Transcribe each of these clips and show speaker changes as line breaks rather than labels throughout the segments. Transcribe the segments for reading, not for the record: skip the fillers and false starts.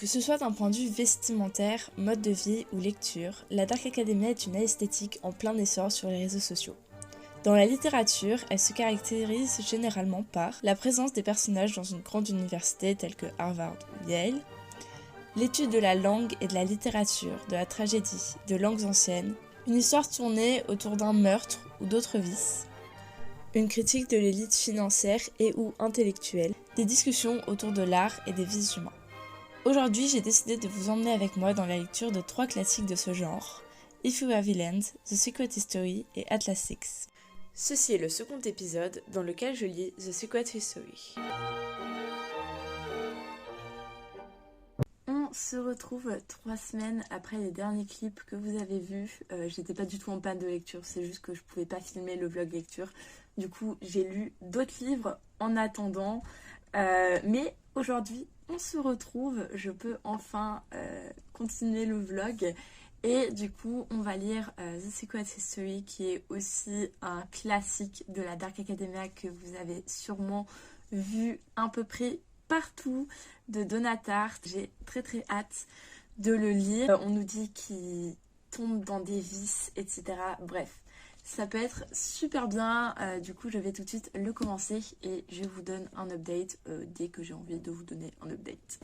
Que ce soit d'un point de vue vestimentaire, mode de vie ou lecture, la Dark Academia est une esthétique en plein essor sur les réseaux sociaux. Dans la littérature, elle se caractérise généralement par la présence des personnages dans une grande université telle que Harvard ou Yale, l'étude de la langue et de la littérature, de la tragédie, de langues anciennes, une histoire tournée autour d'un meurtre ou d'autres vices, une critique de l'élite financière et ou intellectuelle, des discussions autour de l'art et des vices humains. Aujourd'hui, j'ai décidé de vous emmener avec moi dans la lecture de 3 classiques de ce genre, If You Were Villains, The Secret History et Atlas Six. Ceci est le second épisode dans lequel je lis The Secret History. On se retrouve 3 semaines après les derniers clips que vous avez vus. J'étais pas du tout en panne de lecture, c'est juste que je pouvais pas filmer le vlog lecture. Du coup, j'ai lu d'autres livres en attendant. Mais aujourd'hui, on se retrouve. Je peux enfin continuer le vlog. Et du coup, on va lire The Secret History, qui est aussi un classique de la Dark Academia que vous avez sûrement vu à peu près partout, de Donna Tartt. J'ai très hâte de le lire. On nous dit qu'il tombe dans des vices, etc. Bref, ça peut être super bien. Du coup, je vais tout de suite le commencer et je vous donne un update dès que j'ai envie de vous donner un update.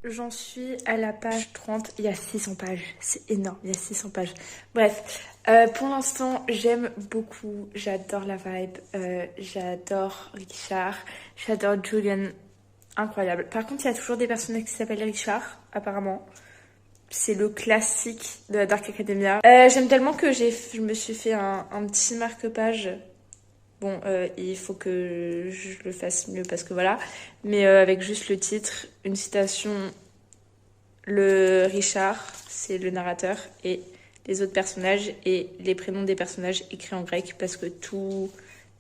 J'en suis à la page 30, il y a 600 pages, c'est énorme, il y a 600 pages. Bref, pour l'instant, j'aime beaucoup, j'adore la vibe, j'adore Richard, j'adore Julian, incroyable. Par contre, il y a toujours des personnages qui s'appellent Richard, apparemment. C'est le classique de la Dark Academia. J'aime tellement que je me suis fait un petit marque-page. Bon, il faut que je le fasse mieux parce que voilà. Mais avec juste le titre, une citation, le Richard, c'est le narrateur, et les autres personnages, et les prénoms des personnages écrits en grec parce que tout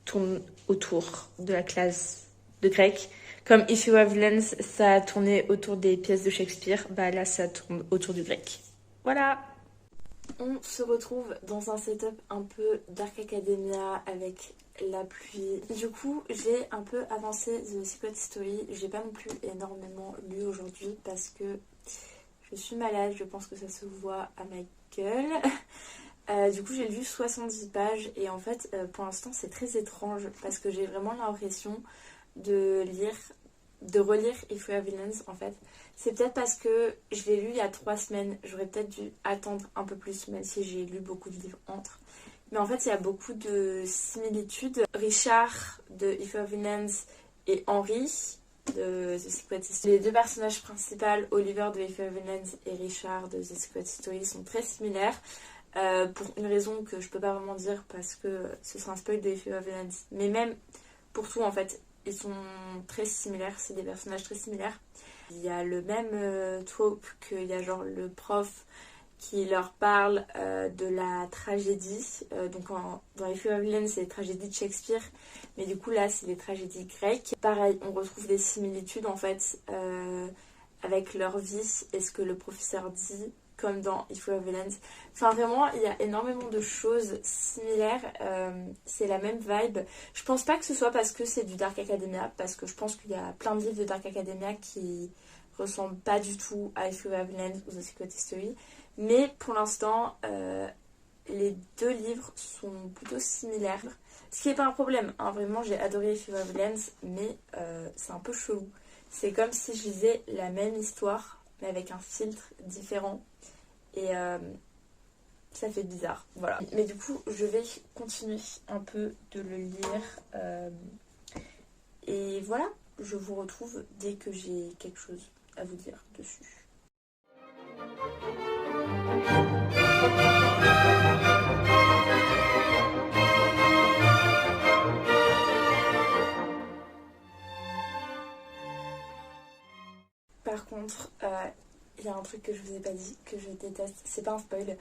tourne autour de la classe de grec. Comme If You Were Villains, ça a tourné autour des pièces de Shakespeare, bah là ça tourne autour du grec. Voilà. On se retrouve dans un setup un peu Dark Academia avec la pluie. Du coup, j'ai un peu avancé The Secret Story. J'ai pas non plus énormément lu aujourd'hui parce que je suis malade. Je pense que ça se voit à ma gueule. Du coup, j'ai lu 70 pages et en fait, pour l'instant, c'est très étrange parce que j'ai vraiment l'impression de relire If You Were Villains en fait. C'est peut-être parce que je l'ai lu il y a 3 semaines. J'aurais peut-être dû attendre un peu plus, même si j'ai lu beaucoup de livres entre. Mais en fait, il y a beaucoup de similitudes. Richard de If You Were Villains et Henry de The Secret History. Les 2 personnages principaux, Oliver de If You Were Villains et Richard de The Secret History, sont très similaires. Pour une raison que je peux pas vraiment dire parce que ce sera un spoil de If You Were Villains. Mais même pour tout en fait, ils sont très similaires, c'est des personnages très similaires. Il y a le même trope qu'il y a genre le prof qui leur parle de la tragédie. Donc dans les If You Were Villains, c'est les tragédies de Shakespeare, mais du coup là c'est les tragédies grecques. Pareil, on retrouve des similitudes en fait avec leur vie et ce que le professeur dit, comme dans If You Were Villains. Enfin vraiment, il y a énormément de choses similaires. C'est la même vibe. Je pense pas que ce soit parce que c'est du Dark Academia, parce que je pense qu'il y a plein de livres de Dark Academia qui ressemblent pas du tout à If You Were Villains ou The Secret History. Mais pour l'instant, les 2 livres sont plutôt similaires. Ce qui n'est pas un problème, hein. Vraiment, j'ai adoré If You Were Villains, mais c'est un peu chelou. C'est comme si je lisais la même histoire, mais avec un filtre différent. Et ça fait bizarre, voilà. Mais du coup, je vais continuer un peu de le lire. Et voilà, je vous retrouve dès que j'ai quelque chose à vous dire dessus. Par contre, il y a un truc que je vous ai pas dit, que je déteste, c'est pas un spoil,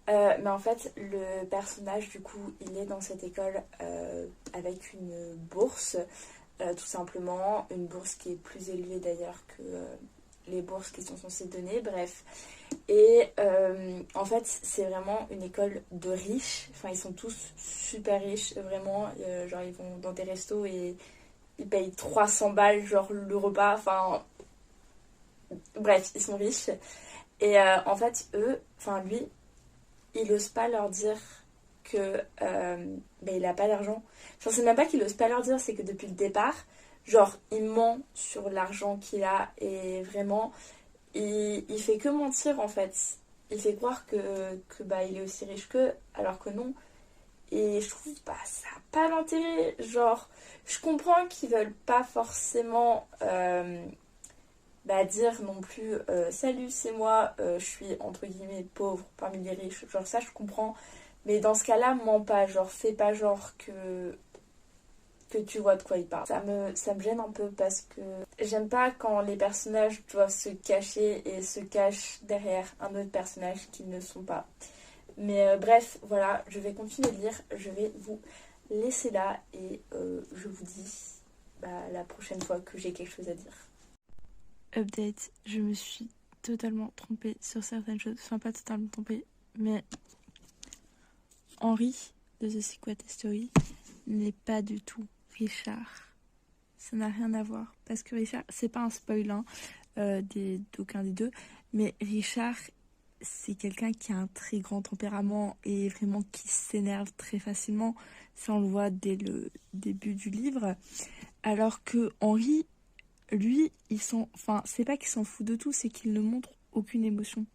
mais en fait, le personnage, du coup, il est dans cette école avec une bourse, tout simplement, une bourse qui est plus élevée d'ailleurs que les bourses qui sont censées donner, bref. Et en fait, c'est vraiment une école de riches, enfin, ils sont tous super riches, vraiment, genre, ils vont dans des restos et ils payent 300 balles, genre, le repas, enfin... Bref, ils sont riches. Et en fait, lui, il ose pas leur dire que il a pas d'argent. Genre, c'est même pas qu'il ose pas leur dire, c'est que depuis le départ, genre, il ment sur l'argent qu'il a et vraiment, il fait que mentir en fait. Il fait croire que il est aussi riche qu'eux, alors que non. Et je trouve, ça n'a pas d'intérêt. Genre, je comprends qu'ils veulent pas forcément... dire non plus salut c'est moi, je suis entre guillemets pauvre parmi les riches, genre ça je comprends, mais dans ce cas-là mens pas, genre fais pas genre que tu vois de quoi il parle. Ça me gêne un peu parce que j'aime pas quand les personnages doivent se cacher et se cachent derrière un autre personnage qu'ils ne sont pas. Mais bref, voilà, je vais continuer de lire, je vais vous laisser là et je vous dis la prochaine fois que j'ai quelque chose à dire. Update, je me suis totalement trompée sur certaines choses. Enfin, pas totalement trompée, mais Henri de The Secret History n'est pas du tout Richard. Ça n'a rien à voir. Parce que Richard, c'est pas un spoil d'aucun des deux, mais Richard, c'est quelqu'un qui a un très grand tempérament et vraiment qui s'énerve très facilement. Ça, on le voit dès le début du livre. Alors que Henri, lui, c'est pas qu'il s'en fout de tout, c'est qu'il ne montre aucune émotion.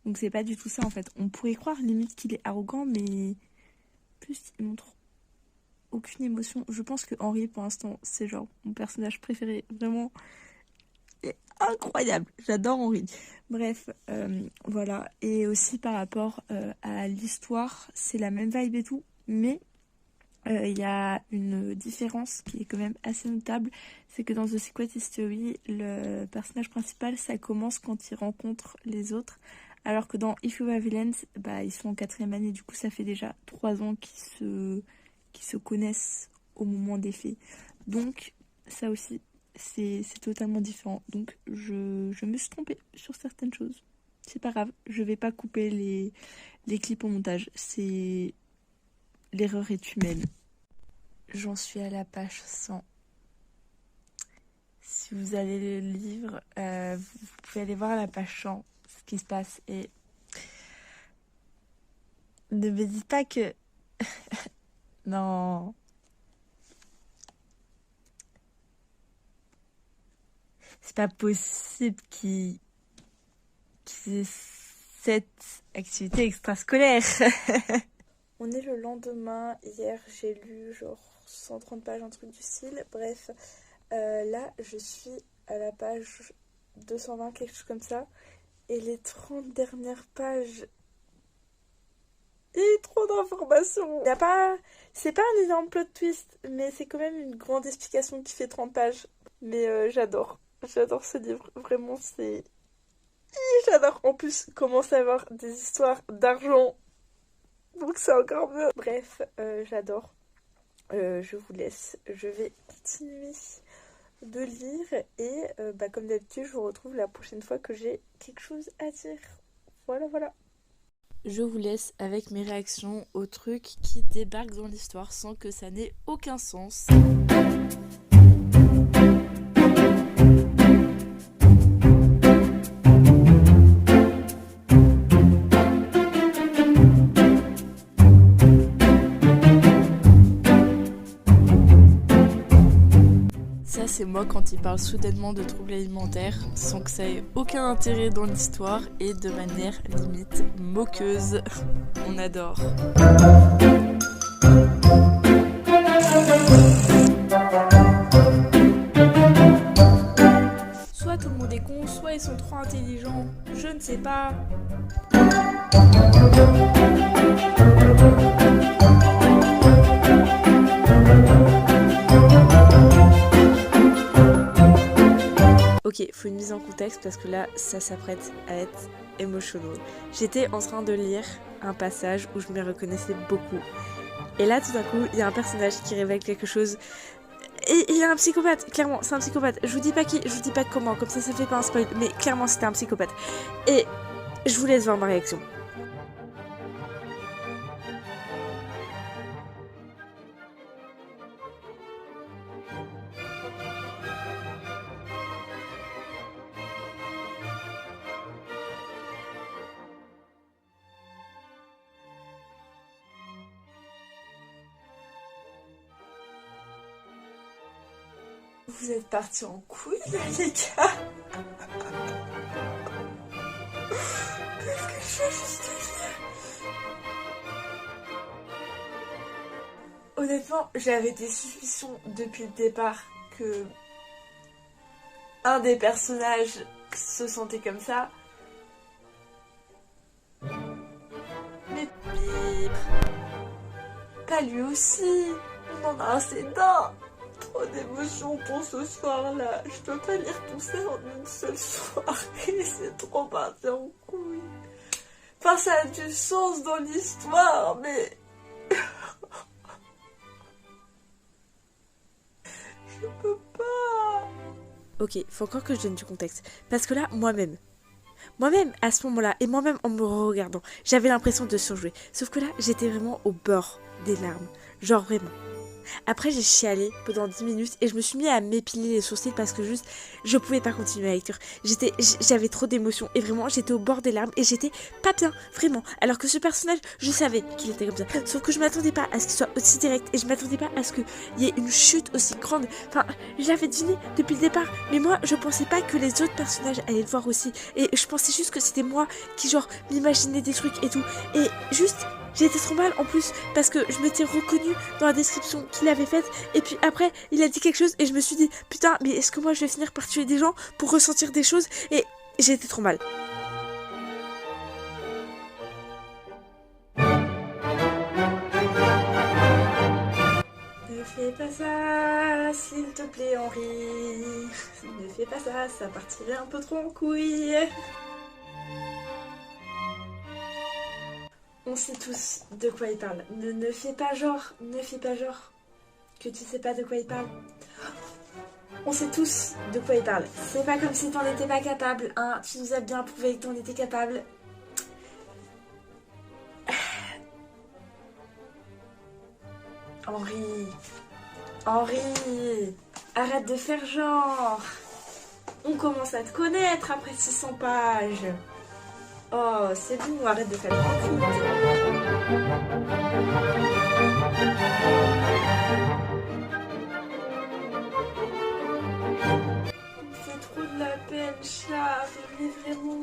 Donc c'est pas du tout ça en fait. On pourrait croire limite qu'il est arrogant, mais plus il montre aucune émotion. Je pense que Henri, pour l'instant, c'est genre mon personnage préféré. Vraiment, il est incroyable. J'adore Henri. Bref, voilà. Et aussi par rapport à l'histoire, c'est la même vibe et tout, mais il y a une différence qui est quand même assez notable, c'est que dans The Secret History, le personnage principal, ça commence quand il rencontre les autres, alors que dans If You Were Villains, ils sont en 4e année, du coup ça fait déjà 3 ans qu'ils se connaissent au moment des faits. Donc ça aussi, c'est totalement différent. Donc je me suis trompée sur certaines choses. C'est pas grave, je vais pas couper les clips au montage, l'erreur est humaine. J'en suis à la page 100. Si vous allez le livre, vous pouvez aller voir à la page 100 ce qui se passe. Et ne me dites pas que... Non. C'est pas possible qu'il y ait cette activité extrascolaire. On est le lendemain. Hier, j'ai lu genre 130 pages, un truc du style. Bref, là, je suis à la page 220, quelque chose comme ça. Et les 30 dernières pages, il y a trop d'informations. C'est pas un énorme plot twist, mais c'est quand même une grande explication qui fait 30 pages. Mais j'adore. J'adore ce livre. Vraiment, j'adore. En plus, commence à avoir des histoires d'argent. Donc c'est encore mieux. Bref, j'adore. Je vous laisse. Je vais continuer de lire. Et comme d'habitude, je vous retrouve la prochaine fois que j'ai quelque chose à dire. Voilà. Je vous laisse avec mes réactions aux trucs qui débarquent dans l'histoire sans que ça n'ait aucun sens. C'est moi quand il parle soudainement de troubles alimentaires sans que ça ait aucun intérêt dans l'histoire et de manière limite moqueuse. On adore. Soit tout le monde est con, soit ils sont trop intelligents. Je ne sais pas. Ok, faut faut une mise en contexte parce que là, ça s'apprête à être emotional. J'étais en train de lire un passage où je me reconnaissais beaucoup. Et là, tout d'un coup, il y a un personnage qui révèle quelque chose. Et il est un psychopathe, clairement, c'est un psychopathe. Je vous dis pas qui, je vous dis pas comment, comme ça fait pas un spoil, mais clairement c'était un psychopathe. Et je vous laisse voir ma réaction. Vous êtes partis en couille là, les gars. Qu'est-ce que je fais juste dire? Honnêtement, j'avais des suspicions depuis le départ que un des personnages se sentait comme ça. Mais pas lui aussi. On en a assez d'un. Trop d'émotions pour ce soir-là. Je peux pas lire tout ça en une seule soirée. C'est trop parti en couille. Enfin, ça a du sens dans l'histoire, mais... je peux pas. Ok, faut encore que je donne du contexte. Parce que là, moi-même, à ce moment-là, et moi-même en me regardant, j'avais l'impression de surjouer. Sauf que là, j'étais vraiment au bord des larmes. Genre vraiment. Après, j'ai chialé pendant 10 minutes et je me suis mis à m'épiler les sourcils parce que juste, je pouvais pas continuer la lecture. J'avais trop d'émotions et vraiment, j'étais au bord des larmes et j'étais pas bien, vraiment. Alors que ce personnage, je savais qu'il était comme ça. Sauf que je m'attendais pas à ce qu'il soit aussi direct et je m'attendais pas à ce qu'il y ait une chute aussi grande. Enfin, j'avais deviné depuis le départ, mais moi, je pensais pas que les autres personnages allaient le voir aussi. Et je pensais juste que c'était moi qui, genre, m'imaginais des trucs et tout. Et juste... j'ai été trop mal en plus parce que je m'étais reconnue dans la description qu'il avait faite et puis après il a dit quelque chose et je me suis dit putain mais est-ce que moi je vais finir par tuer des gens pour ressentir des choses et j'ai été trop mal. Ne fais pas ça s'il te plaît Henri. Ne fais pas ça, ça partirait un peu trop en couille. On sait tous de quoi il parle. Ne fais pas genre, que tu sais pas de quoi il parle. On sait tous de quoi il parle. C'est pas comme si t'en étais pas capable, hein. Tu nous as bien prouvé que t'en étais capable. Henri, arrête de faire genre. On commence à te connaître après 600 pages. Oh, c'est bon, arrête de faire le il me fait trop de la peine, Charles, mais vraiment.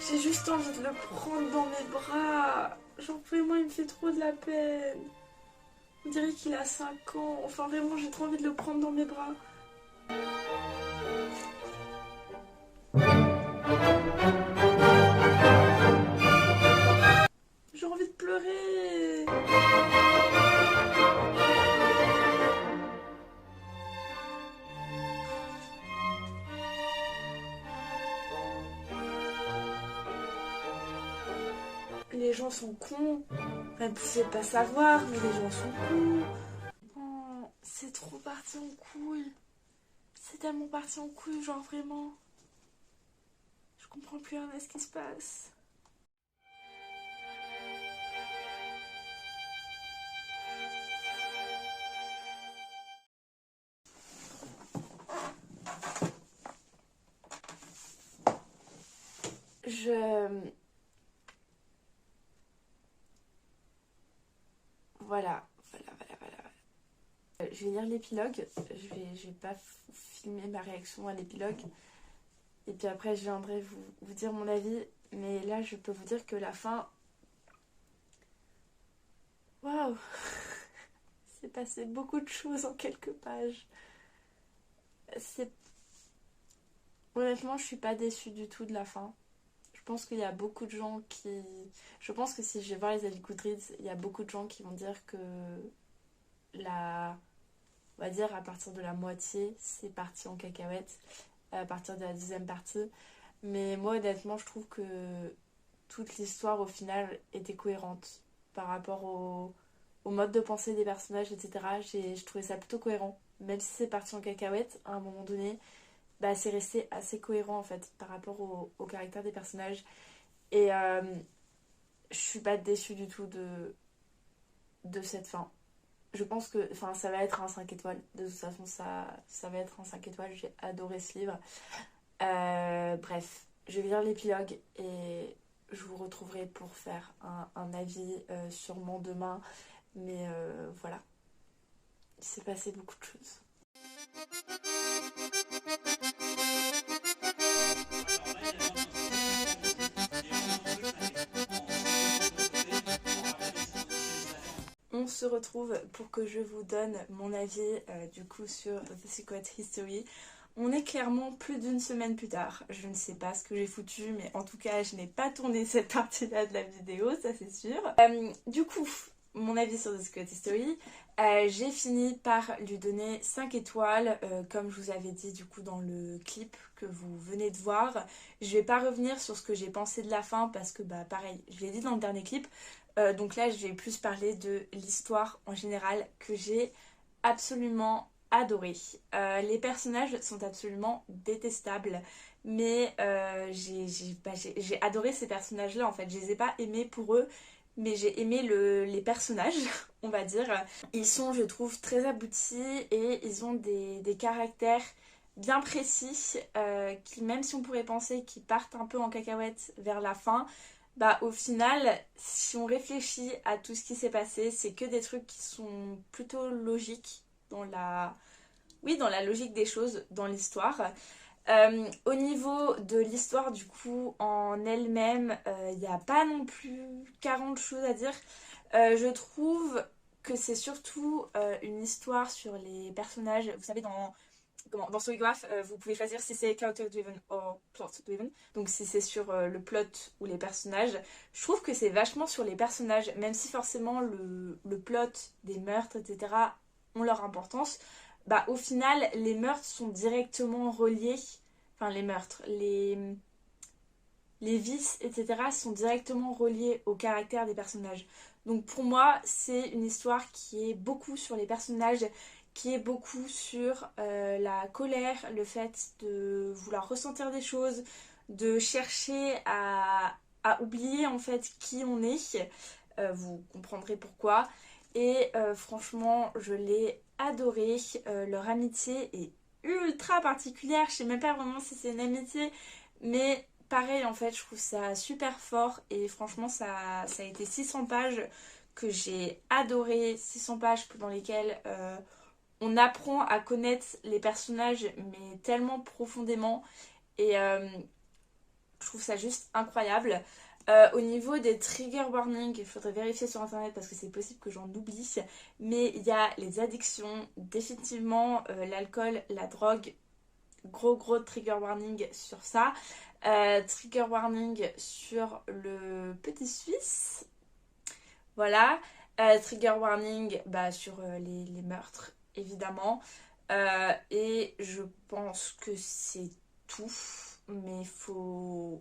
J'ai juste envie de le prendre dans mes bras. Genre, vraiment, il me fait trop de la peine. On dirait qu'il a 5 ans. Enfin, vraiment, j'ai trop envie de le prendre dans mes bras. J'ai envie de pleurer. Les gens sont cons. Enfin, vous pouvez pas savoir, mais les gens sont cons. Oh, c'est trop parti en couille. C'est tellement parti en couille, genre vraiment. Je comprends plus rien à ce qui se passe. Je... Voilà. Je vais lire l'épilogue. Je vais pas filmer ma réaction à l'épilogue. Et puis après, je viendrai vous dire mon avis. Mais là, je peux vous dire que la fin... Waouh. C'est passé beaucoup de choses en quelques pages. C'est... Honnêtement, je suis pas déçue du tout de la fin. Je pense qu'il y a beaucoup de gens qui... Je pense que si je vais voir les avis Goodreads, il y a beaucoup de gens qui vont dire que la... On va dire à partir de la moitié, c'est parti en cacahuète. à partir de la 10e partie. Mais moi, honnêtement, je trouve que toute l'histoire, au final, était cohérente par rapport au mode de pensée des personnages, etc. Je trouvais ça plutôt cohérent. Même si c'est parti en cacahuète, à un moment donné, bah, c'est resté assez cohérent, en fait, par rapport au caractère des personnages. Et je suis pas déçue du tout de cette fin. Je pense que ça va être un 5 étoiles. De toute façon, ça va être un 5 étoiles. J'ai adoré ce livre. Bref, je vais lire l'épilogue et je vous retrouverai pour faire un avis sûrement demain. Mais voilà, il s'est passé beaucoup de choses. On se retrouve pour que je vous donne mon avis du coup sur The Secret History. On est clairement plus d'une semaine plus tard. Je ne sais pas ce que j'ai foutu, mais en tout cas, je n'ai pas tourné cette partie-là de la vidéo, ça c'est sûr. Du coup, mon avis sur The Secret History, j'ai fini par lui donner 5 étoiles, comme je vous avais dit du coup dans le clip que vous venez de voir. Je vais pas revenir sur ce que j'ai pensé de la fin parce que bah pareil, je l'ai dit dans le dernier clip. Donc là, je vais plus parler de l'histoire en général que j'ai absolument adoré. Les personnages sont absolument détestables, mais j'ai adoré ces personnages-là en fait. Je les ai pas aimés pour eux, mais j'ai aimé les personnages, on va dire. Ils sont, je trouve, très aboutis et ils ont des caractères bien précis qui, même si on pourrait penser qu'ils partent un peu en cacahuète vers la fin, bah au final, si on réfléchit à tout ce qui s'est passé, c'est que des trucs qui sont plutôt logiques dans dans la logique des choses dans l'histoire. Au niveau de l'histoire du coup en elle-même, il n'y a pas non plus 40 choses à dire. Je trouve que c'est surtout une histoire sur les personnages. Vous savez, dans Storygraph, vous pouvez choisir si c'est character driven ou plot driven. Donc si c'est sur le plot ou les personnages. Je trouve que c'est vachement sur les personnages, même si forcément le plot des meurtres, etc. ont leur importance. Bah au final, les meurtres sont directement reliés. Enfin les meurtres, les vices, etc. sont directement reliés au caractère des personnages. Donc pour moi, c'est une histoire qui est beaucoup sur les personnages, qui est beaucoup sur la colère, le fait de vouloir ressentir des choses, de chercher à oublier en fait qui on est. Vous comprendrez pourquoi. Et franchement, je l'ai adoré. Leur amitié est ultra particulière. Je sais même pas vraiment si c'est une amitié, mais pareil, en fait, je trouve ça super fort et franchement, ça a été 600 pages que j'ai adoré, 600 pages dans lesquelles on apprend à connaître les personnages, mais tellement profondément et je trouve ça juste incroyable. Au niveau des trigger warnings, il faudrait vérifier sur internet parce que c'est possible que j'en oublie, mais il y a les addictions, définitivement l'alcool, la drogue, gros trigger warning sur ça. Trigger warning sur le petit Suisse. Voilà. Trigger warning bah, sur les meurtres, évidemment. Et je pense que c'est tout. Mais faut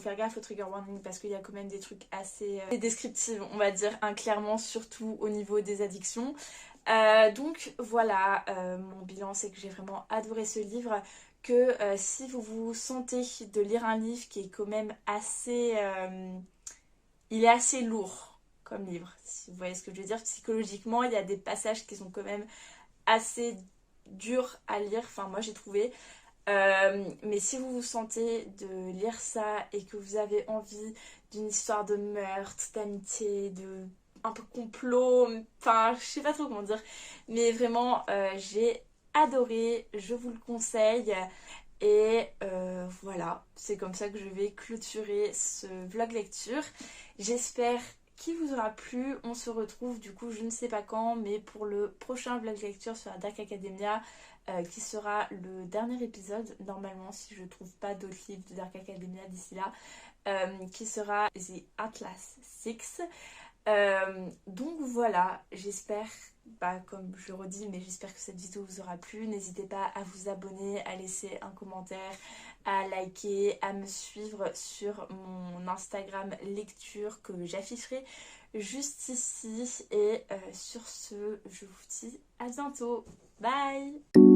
faire gaffe au trigger warning parce qu'il y a quand même des trucs assez descriptifs, on va dire, hein, clairement, surtout au niveau des addictions. Donc voilà, mon bilan c'est que j'ai vraiment adoré ce livre, que si vous vous sentez de lire un livre qui est quand même assez... il est assez lourd comme livre, si vous voyez ce que je veux dire. Psychologiquement, il y a des passages qui sont quand même assez durs à lire, enfin moi j'ai trouvé. Mais si vous vous sentez de lire ça et que vous avez envie d'une histoire de meurtre, d'amitié, de un peu complot, enfin je sais pas trop comment dire, mais vraiment j'ai adoré, je vous le conseille et voilà, c'est comme ça que je vais clôturer ce vlog lecture. J'espère qu'il vous aura plu. On se retrouve du coup je ne sais pas quand, mais pour le prochain vlog lecture sur la Dark Academia, qui sera le dernier épisode normalement si je trouve pas d'autres livres de Dark Academia d'ici là, qui sera The Atlas 6. Donc voilà, j'espère, bah, comme je le redis, mais j'espère que cette vidéo vous aura plu. N'hésitez pas à vous abonner, à laisser un commentaire, à liker, à me suivre sur mon Instagram lecture que j'afficherai juste ici. Et sur ce, je vous dis à bientôt. Bye!